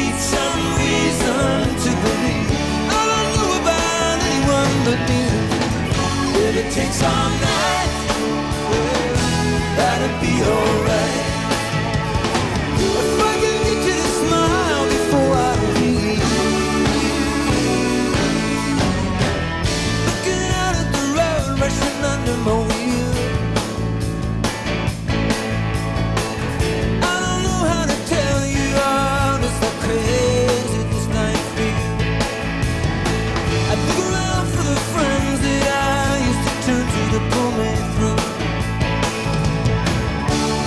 need some reason to believe. I don't know about anyone but me. If it takes all night, well, that'd be alright. If I can get you to smile before I leave. Looking out at the road rushing under my wheel. I don't know how to tell you all just how crazy this night feels. I look around for the friends that I used to turn to to pull me through.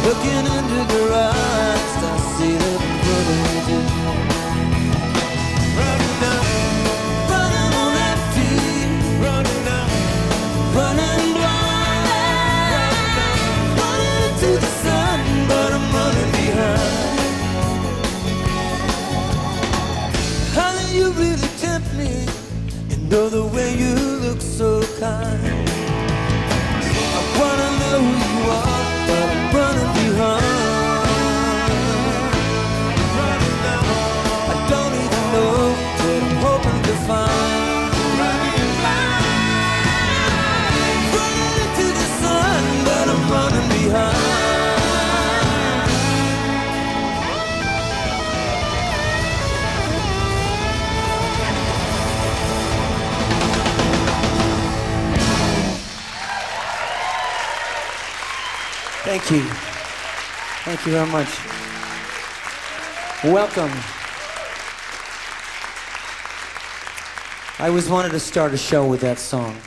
Looking into their eyes, I see the brother do. Running down, running on empty, running down, running blind, running into the sun, but I'm running behind. How do you really tempt me? You know the way you look so kind. I wanna know who you are, but I'm running behind. Running down, I don't even know what I'm hoping to find. Running blind, running into the sun, but I'm running behind. Thank you. Thank you very much. Welcome. I always wanted to start a show with that song.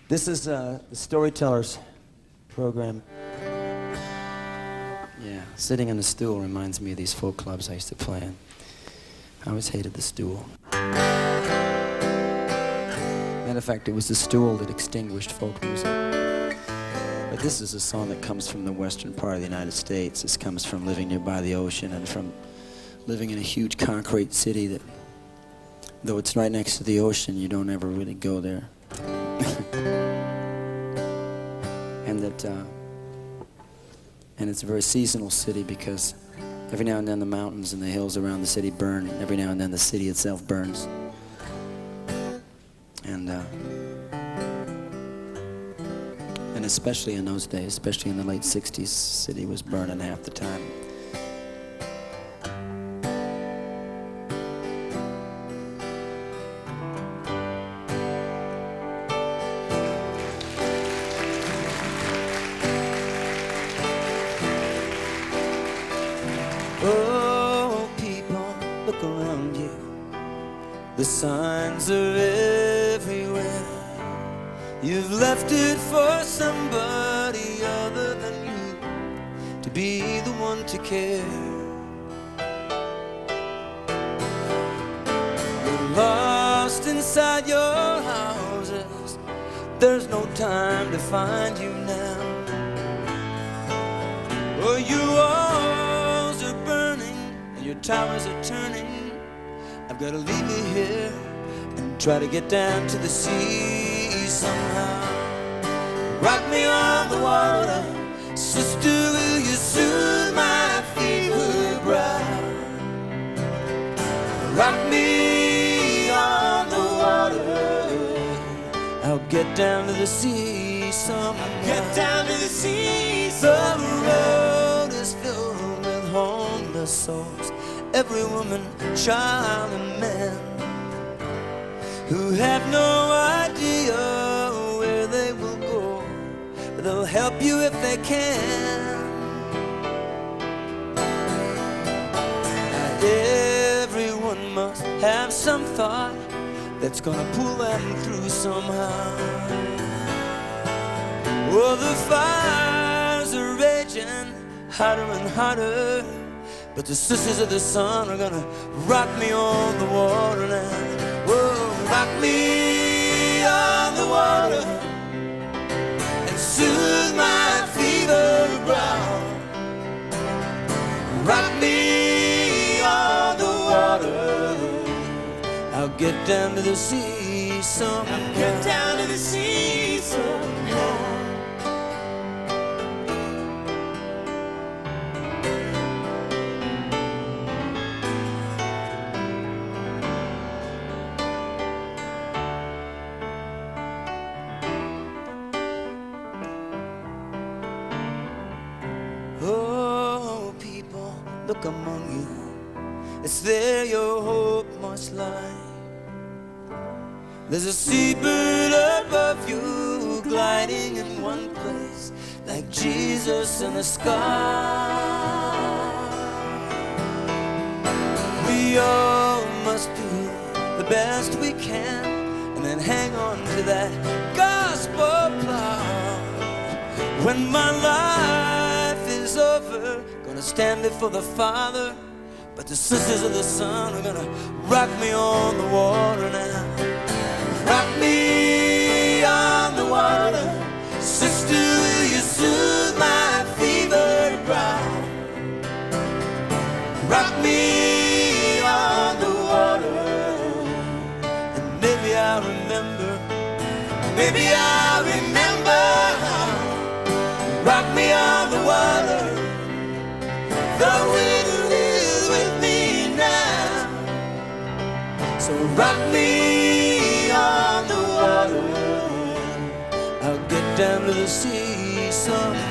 This is the Storytellers program. Yeah, sitting on a stool reminds me of these folk clubs I used to play in. I always hated the stool. Matter of fact, it was the stool that extinguished folk music. But this is a song that comes from the western part of the United States. This comes from living nearby the ocean and from living in a huge concrete city that, though it's right next to the ocean, you don't ever really go there. And it's a very seasonal city because every now and then the mountains and the hills around the city burn. Every now and then the city itself burns. And especially in those days, especially in the late 60s, the city was burning half the time. Oh, people, look around you. The signs are everywhere. You've left it for somebody other than you to be the one to care. You're lost inside your houses. There's no time to find you now. Oh, your walls are burning and your towers are turning. I've got to leave you here and try to get down to the sea. Somehow, rock me on the water, sister, will you soothe my fever brow? Rock me on the water, I'll get down to the sea somehow. Get down to the sea somehow. The road is filled with homeless souls, every woman, child, and man who have no idea where they will go, but they'll help you if they can. Everyone must have some thought that's gonna pull them through somehow. Oh, the fires are raging hotter and hotter, but the sisters of the sun are gonna rock me on the water now. Whoa, rock me on the water and soothe my fever brow. Rock me on the water, I'll get down to the sea somehow. I'll get down to the sea somehow. rock among you. It's there your hope must lie. There's a seabird above you, gliding in one place, like Jesus in the sky. We all must do the best we can, and then hang on to that gospel plow. When my life is over, gonna stand before the Father, but the sisters of the sun are gonna rock me on the water now. Rock me on the water, sister, will you soothe my fevered brow? Rock me on the water, and maybe I'll remember, maybe I'll remember. Rock me on the water, the wind is with me now. So rock me on the water, I'll get down to the sea somehow.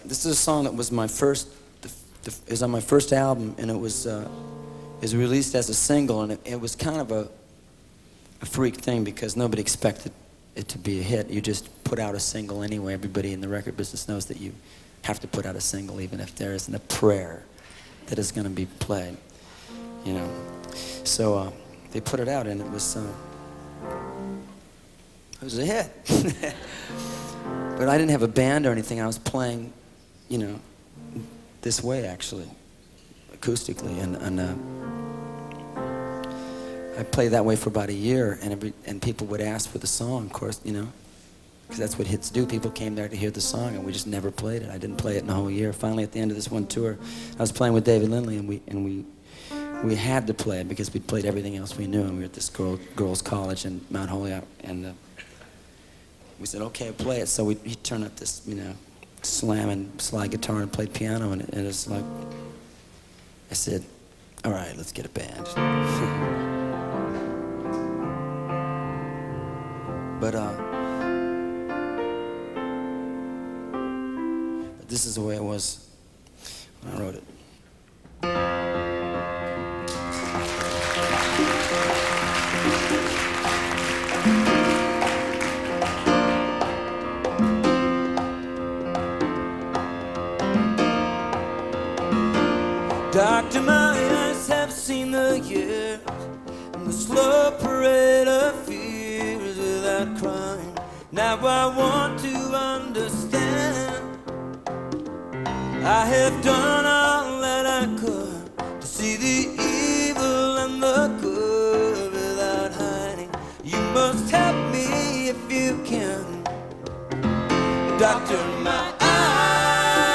This is a song that was my first, is on my first album, and it was released as a single, and it was kind of a freak thing because nobody expected it to be a hit. You just put out a single anyway. Everybody in the record business knows that you have to put out a single even if there isn't a prayer that is going to be played, you know. So they put it out, and it was a hit. But I didn't have a band or anything. I was playing, you know, this way actually, acoustically, and I played that way for about a year, and people would ask for the song, of course, you know, because that's what hits do. People came there to hear the song, and we just never played it. I didn't play it in a whole year. Finally, at the end of this one tour, I was playing with David Lindley, and we had to play it because we played everything else we knew, and we were at this girls' college in Mount Holyoke, and we said, okay, play it. So he turned up this, you know, slam and slide guitar and played piano, and it was like, I said, all right, let's get a band. But this is the way it was when I wrote it. Doctor, my eyes have seen the years and the slow parade of fears without crying. Now I want to understand. I have done all that I could to see the evil and the good without hiding. You must help me if you can. Doctor, my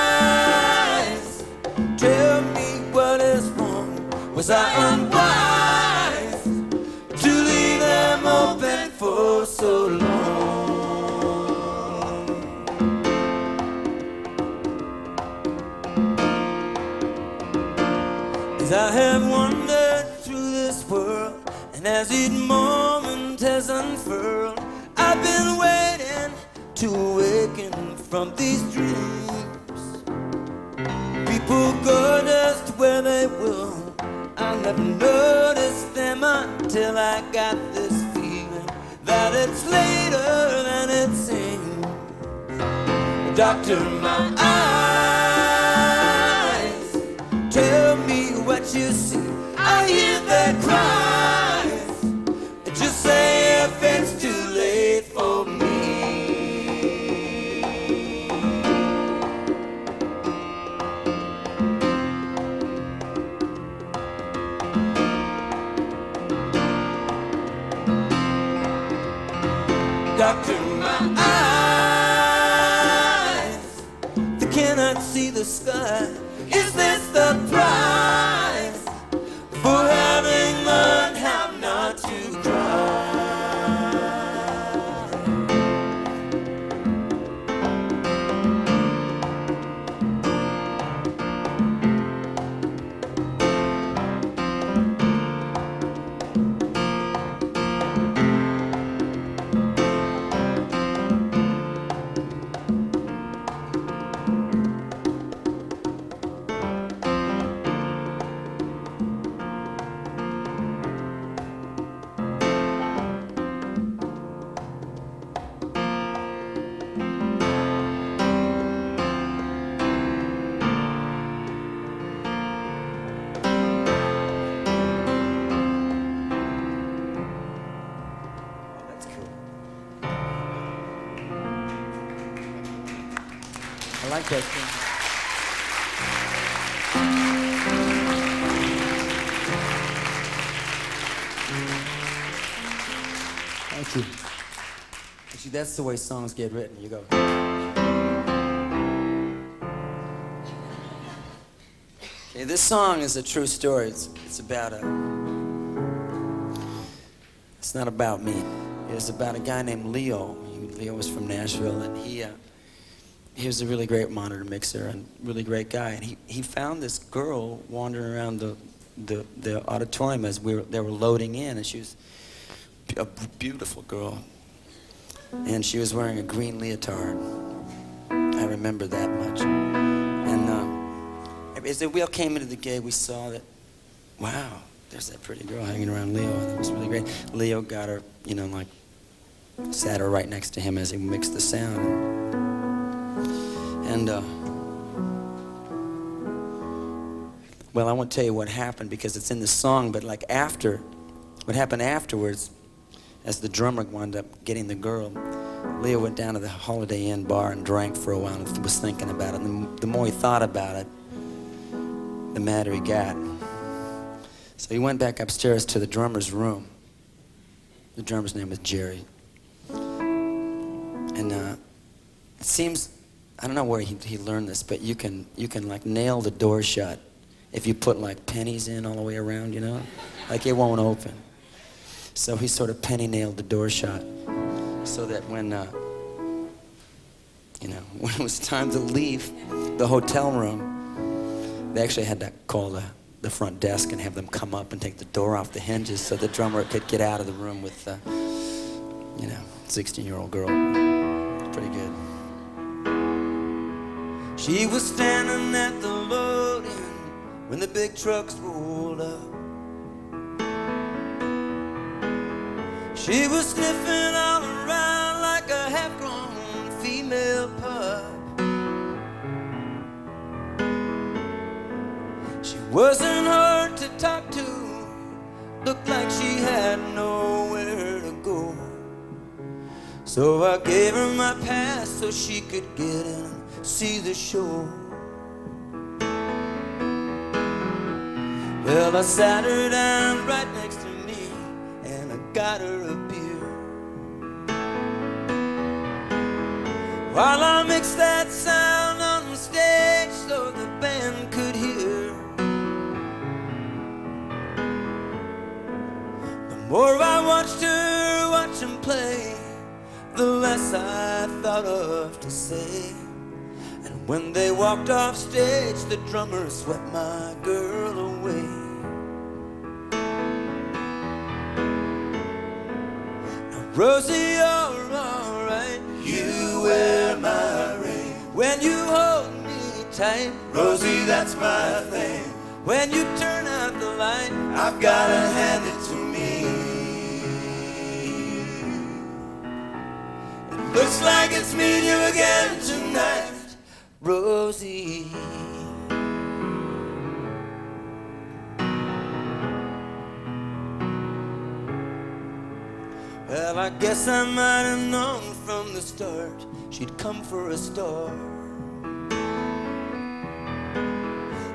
eyes, tell me what is wrong. Was I unwise to leave them open for so long? As I have wandered through this world, and as each moment has unfurled, I've been waiting to awaken from these dreams. People go just where they will. I never noticed them until I got this feeling that it's later than it seems. Doctor, my eyes, tell me what you see. I hear their cries. Just say if it's too late for me. Doctor, my eyes, they cannot see the sky. Is this the price for having learned how not to cry? I like that thing. Thank you. See, that's the way songs get written. You go. Okay, this song is a true story. It's about a. It's not about me. It's about a guy named Leo. Leo was from Nashville, and he was a really great monitor mixer and really great guy. And he found this girl wandering around the auditorium as they were loading in, and she was a beautiful girl. And she was wearing a green leotard. I remember that much. And as the wheel came into the gig, we saw that, wow, there's that pretty girl hanging around Leo, and it was really great. Leo got her, like, sat her right next to him as he mixed the sound. And, well, I won't tell you what happened because it's in the song, but like what happened afterwards, as the drummer wound up getting the girl, Leo went down to the Holiday Inn bar and drank for a while and was thinking about it. And the more he thought about it, the madder he got. So he went back upstairs to the drummer's room. The drummer's name was Jerry. And it seems, I don't know where he learned this, but you can like nail the door shut if you put like pennies in all the way around, like it won't open. So he sort of penny nailed the door shut so that when it was time to leave the hotel room, they actually had to call the front desk and have them come up and take the door off the hinges so the drummer could get out of the room with the 16-year-old girl. Pretty good. She was standing at the loading when the big trucks rolled up. She was sniffing all around like a half-grown female pup. She wasn't hard to talk to, looked like she had nowhere to go. So I gave her my pass so she could get in and see the show. Well, I sat her down right next to me and I got her a beer. While I mixed that sound on the stage so the band could hear. The more I watched her watch him play, the less I thought of to say. And when they walked off stage, the drummer swept my girl away. Now, Rosie, you're alright. You wear my ring. When you hold me tight, Rosie, that's my thing. When you turn out the light, I've gotta hand it to me. Looks like it's me and you again tonight, Rosie. Well, I guess I might have known from the start she'd come for a star.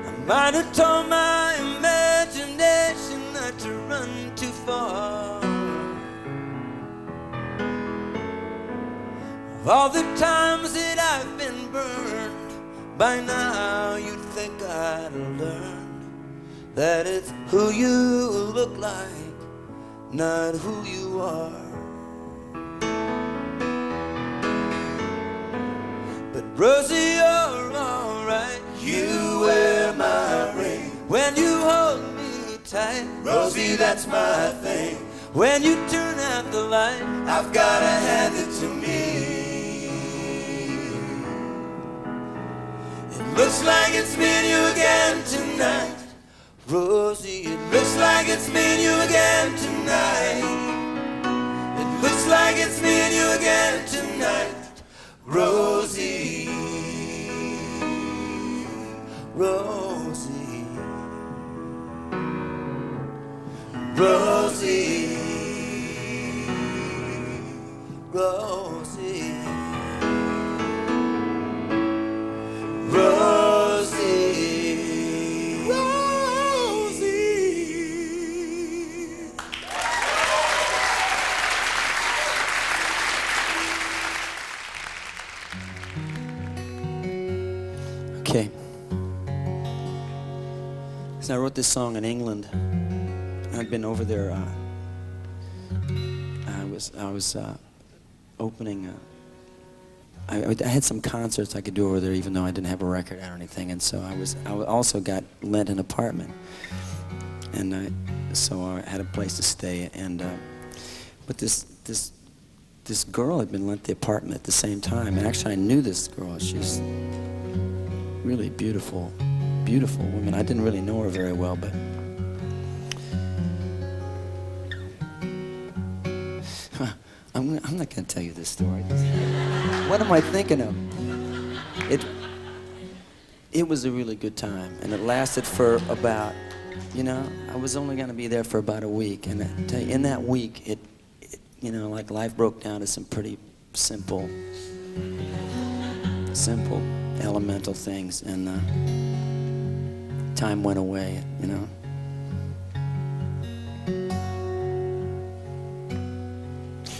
I might have told my imagination not to run too far. Of all the times that I've been burned, by now you'd think I'd learned that it's who you look like, not who you are. But Rosie, you're alright. You wear my ring. When you hold me tight, Rosie, that's my thing. When you turn out the light, I've gotta hand it to me. Looks like it's me and you again tonight, Rosie. It looks like it's me and you again tonight. It looks like it's me and you again tonight, Rosie. Rosie. Rosie. Rosie. Okay. So I wrote this song in England. I'd been over there. I was opening. I had some concerts I could do over there, even though I didn't have a record out or anything. And so I also got lent an apartment, and so I had a place to stay. And but this girl had been lent the apartment at the same time. And actually, I knew this girl. She's really beautiful woman. I didn't really know her very well, but I'm not going to tell you this story. What am I thinking of? It was a really good time, and it lasted for about, I was only going to be there for about a week, and I tell you, in that week, it like life broke down to some pretty simple elemental things, and time went away,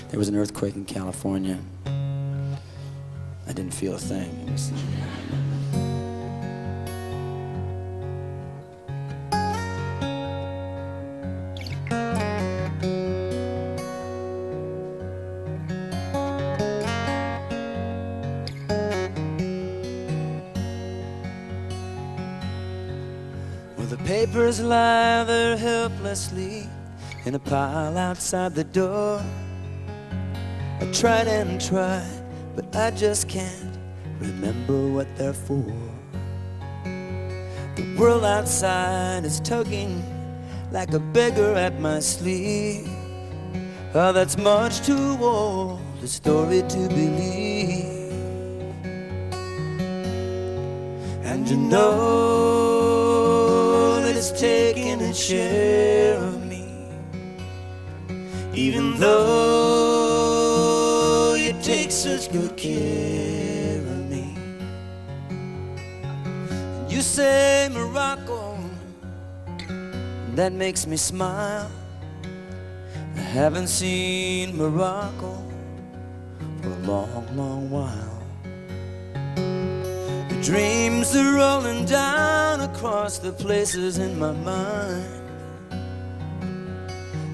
There was an earthquake in California. I didn't feel a thing. Well, the papers lie there helplessly in a pile outside the door. I tried and tried, but I just can't remember what they're for. The world outside is tugging like a beggar at my sleeve. Oh, that's much too old a story to believe. And you know that it's taking a share of me, even though take such good care of me. And you say Morocco, and that makes me smile. I haven't seen Morocco for a long, long while. The dreams are rolling down across the places in my mind,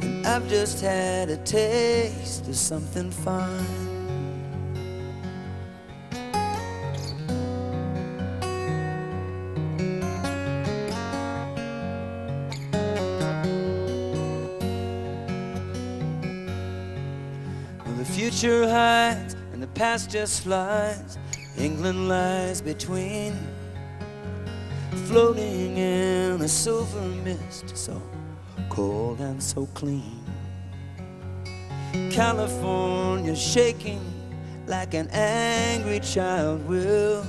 and I've just had a taste of something fine. The future hides and the past just slides. England lies between, floating in a silver mist, so cold and so clean. California shaking like an angry child will,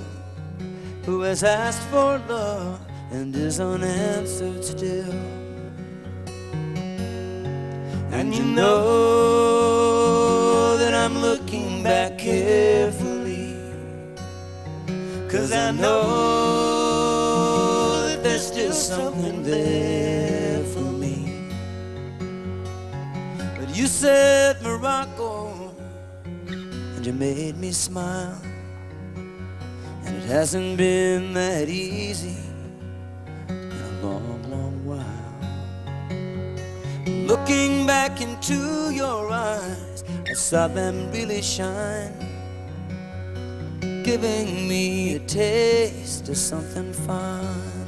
who has asked for love and is unanswered still. And you know that I'm looking back carefully, 'cause I know that there's still something there for me. But you said Morocco, and you made me smile, and it hasn't been that easy in a long, long while. Looking back into your eyes, I saw them really shine, giving me a taste of something fine.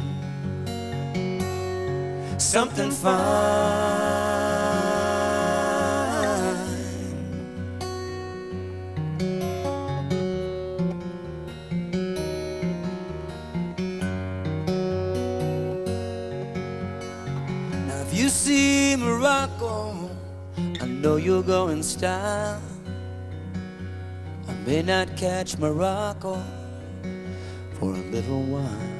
Something fine. Now if you see Morocco, I know you'll go in style. I may not catch Morocco for a little while,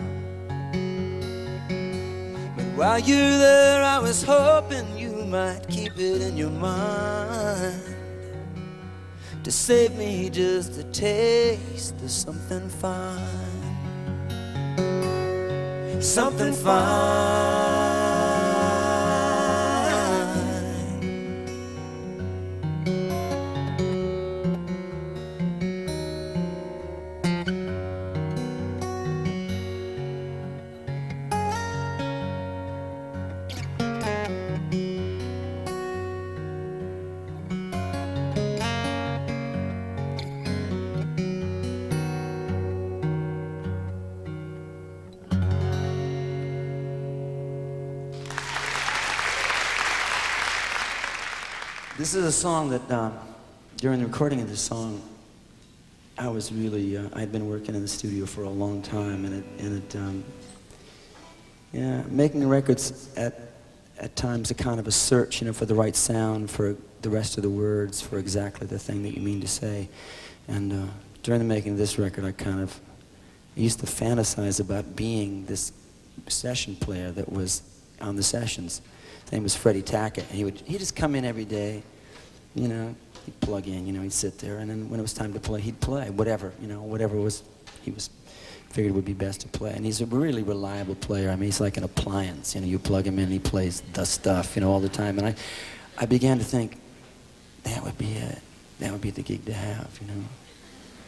but while you're there, I was hoping you might keep it in your mind to save me just a taste of something fine. Something fine. This is a song that, during the recording of this song, I was really, I'd been working in the studio for a long time, making records at times a kind of a search, for the right sound, for the rest of the words, for exactly the thing that you mean to say. And during the making of this record, I used to fantasize about being this session player that was on the sessions. His name was Freddie Tackett. He'd just come in every day, he'd plug in, he'd sit there, and then when it was time to play, he'd play whatever he figured would be best to play. And he's a really reliable player. I mean, he's like an appliance. You plug him in, he plays the stuff, all the time. And I began to think that would be it. That would be the gig to have,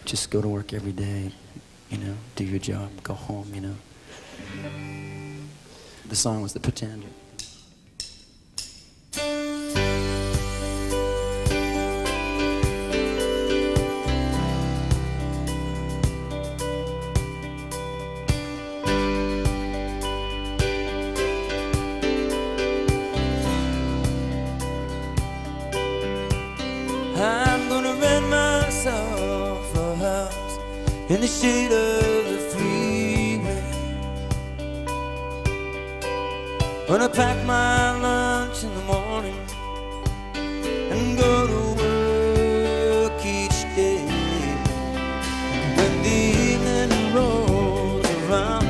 Just go to work every day, do your job, go home, The song was The Pretender. I'm gonna rent myself a house in the shade of the freeway. Gonna pack my lunch in the morning and go to work each day. When the evening rolls around,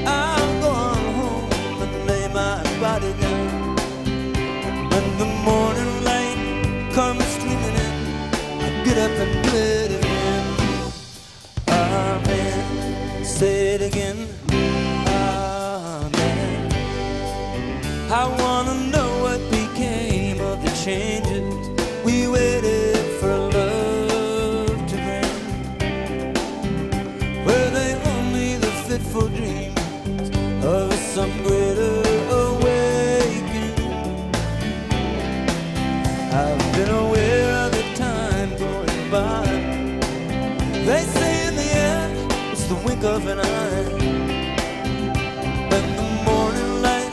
I'll go on home and lay my body down. When the morning light comes streaming in, I get up and play it again. Amen. Say it again. Amen. I wanna know what became of the changes we waited for love to bring. Were they only the fitful dreams of some greater awakening? I've been aware of the time going by. They say in the end it's the wink of an eye. When the morning light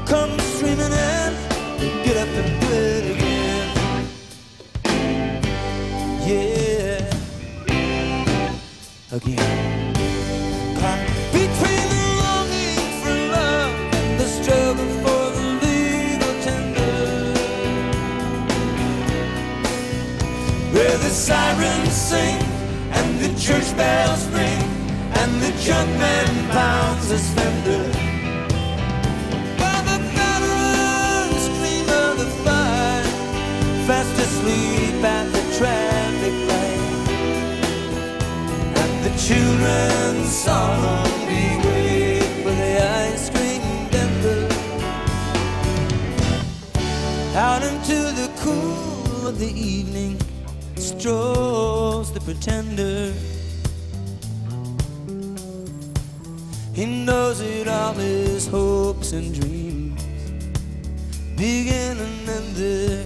comes streaming in, they get up and play it again. Yeah, again. Between the longing for love and the struggle for the legal tender, where the sirens sing and the church bells ring and the junkman pounds his fender, while the veterans dream of the fight, fast asleep at the traffic light, and the children solemnly wait for the ice cream vendor. Out into the cool of the evening strolls the pretender. He knows it all, his hopes and dreams begin and end there.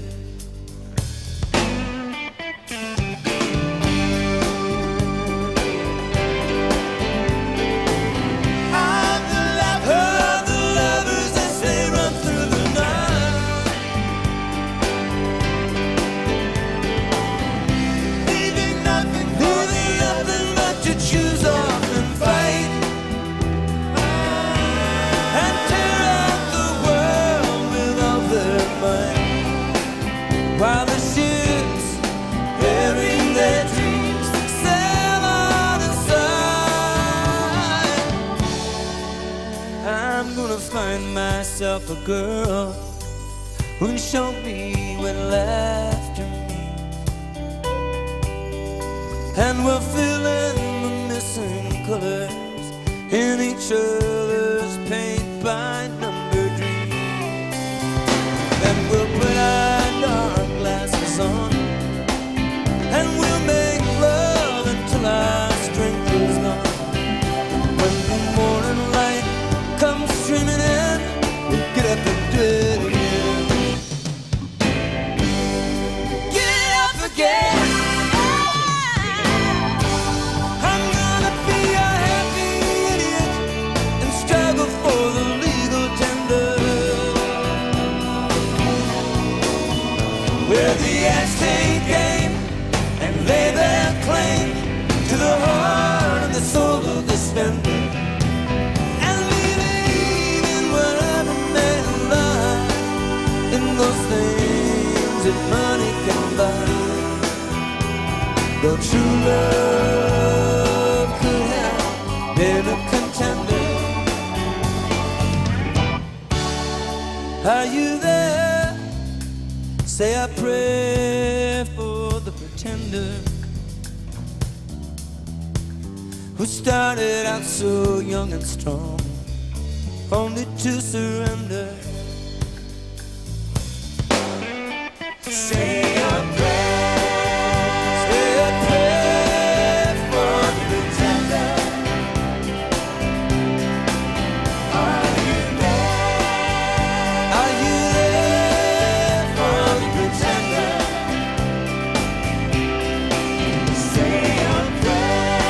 While the ships bearing their dreams sail on aside, I'm gonna find myself a girl who can show me when laughter means, and we'll fill in the missing colors in each other's paint by number dreams. Then we'll put our dark glasses on, and we'll make love until our strength is gone. When the morning light comes streaming in, we'll get up and do it again. Get up again. I'm gonna be a happy idiot and that money can buy. Though true love could have been a contender. Are you there? Say I pray for the pretender who started out so young and strong, only to surrender. Say a prayer, say a prayer for the pretender. Are you there? Are you there for the pretender? Say a prayer,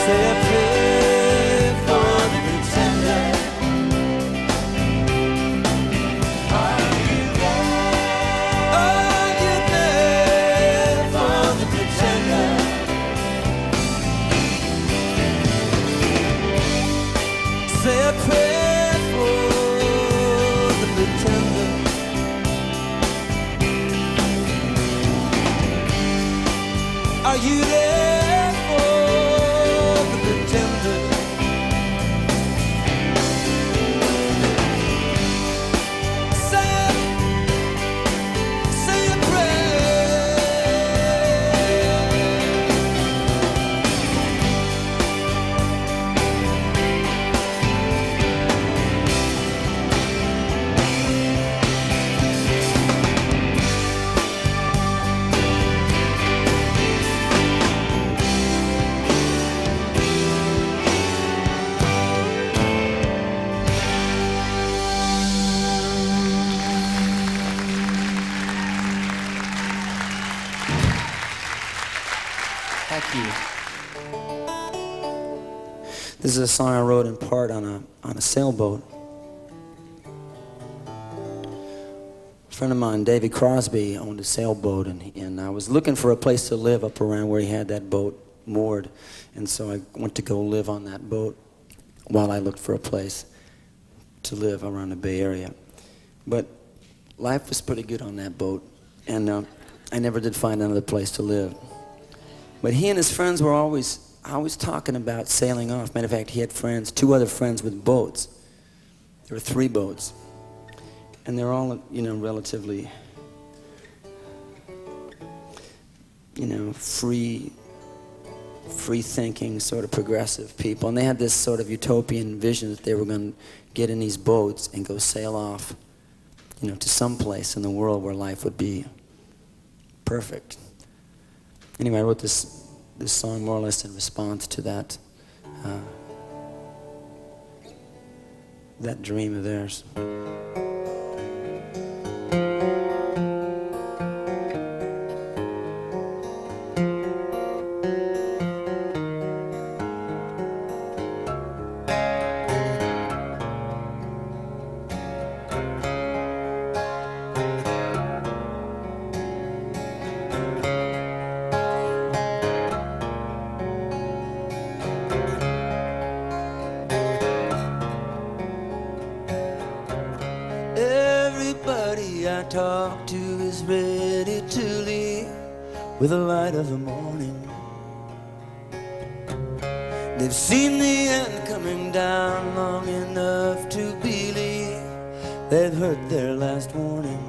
say a prayer for the pretender. Are you there? Are you there for the pretender? Say a prayer for the pretender. Are you there for the pretender? Say a prayer. Thank you. This is a song I wrote in part on a sailboat. A friend of mine, David Crosby, owned a sailboat, and I was looking for a place to live up around where he had that boat moored, and so I went to go live on that boat while I looked for a place to live around the Bay Area. But life was pretty good on that boat, and I never did find another place to live. But he and his friends were always talking about sailing off. Matter of fact, he had friends, 2 other friends with boats. There were 3 boats. And they're all, relatively, free-thinking, sort of progressive people. And they had this sort of utopian vision that they were going to get in these boats and go sail off, to some place in the world where life would be perfect. Anyway, I wrote this song more or less in response to that dream of theirs. Everybody I talk to is ready to leave with the light of the morning. They've seen the end coming down long enough to believe they've heard their last warning.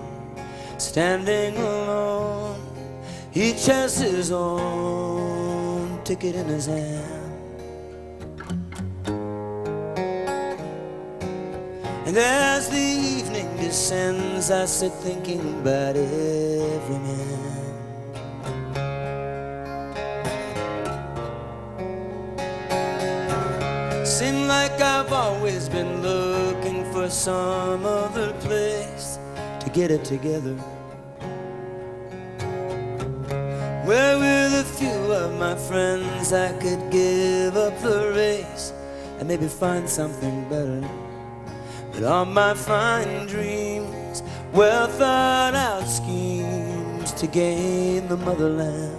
Standing alone, each has his own ticket in his hand. And as the evening descends, I sit thinking about Everyman. Seems like I've always been looking for some other place to get it together, where with a few of my friends I could give up the race and maybe find something better. But all my fine dreams, well thought out schemes to gain the motherland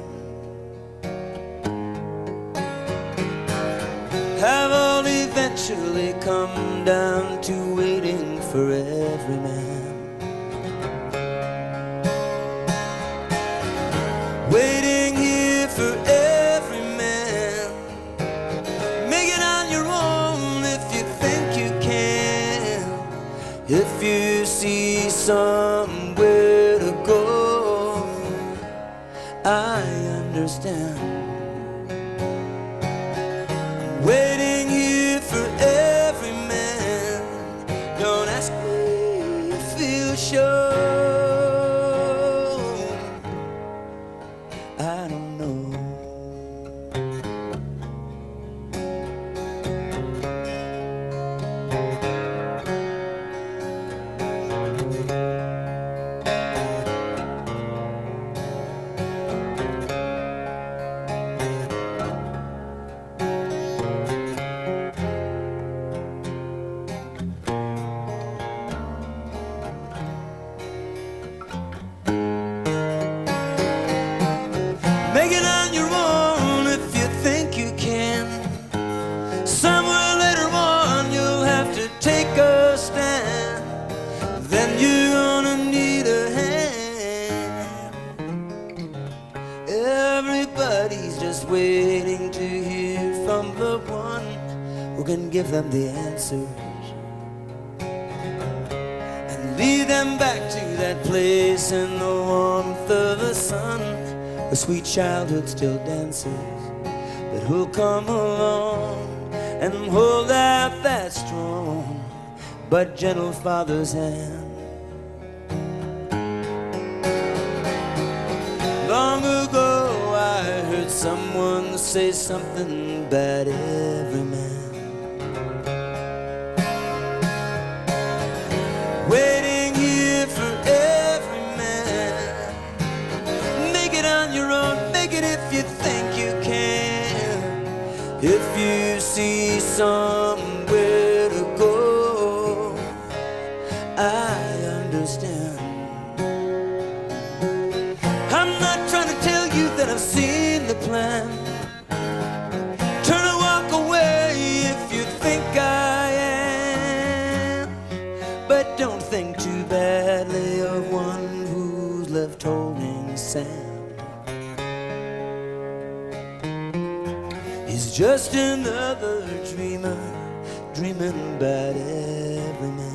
have all eventually come down to waiting for every man. If you see somewhere to go, I understand. I'm waiting here for every man. Don't ask me, feel sure. I don't know. Make it on your own if you think you can. Somewhere later on you'll have to take a stand. Then you're gonna need a hand. Everybody's just waiting to hear from the one who can give them the answers and lead them back to that place in the warmth of the sun where sweet childhood still dances. But who'll come along and hold out that strong but gentle father's hand? Long ago I heard someone say something about every man. Waiting here for every man. Make it on your own, make it if you think you can. If you see somewhere to go, I understand. I'm not trying to tell you that I've seen the plan. Turn and walk away if you think I am. But don't think too badly of one who's left holding sand. He's just another dreamer, dreaming about every man.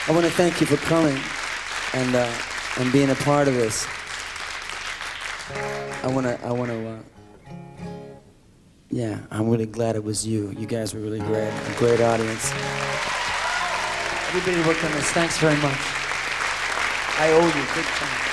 I want to thank you for coming and being a part of this. Yeah, I'm really glad it was you. You guys were really great, a great audience. Everybody worked on this. Thanks very much. I owe you big time.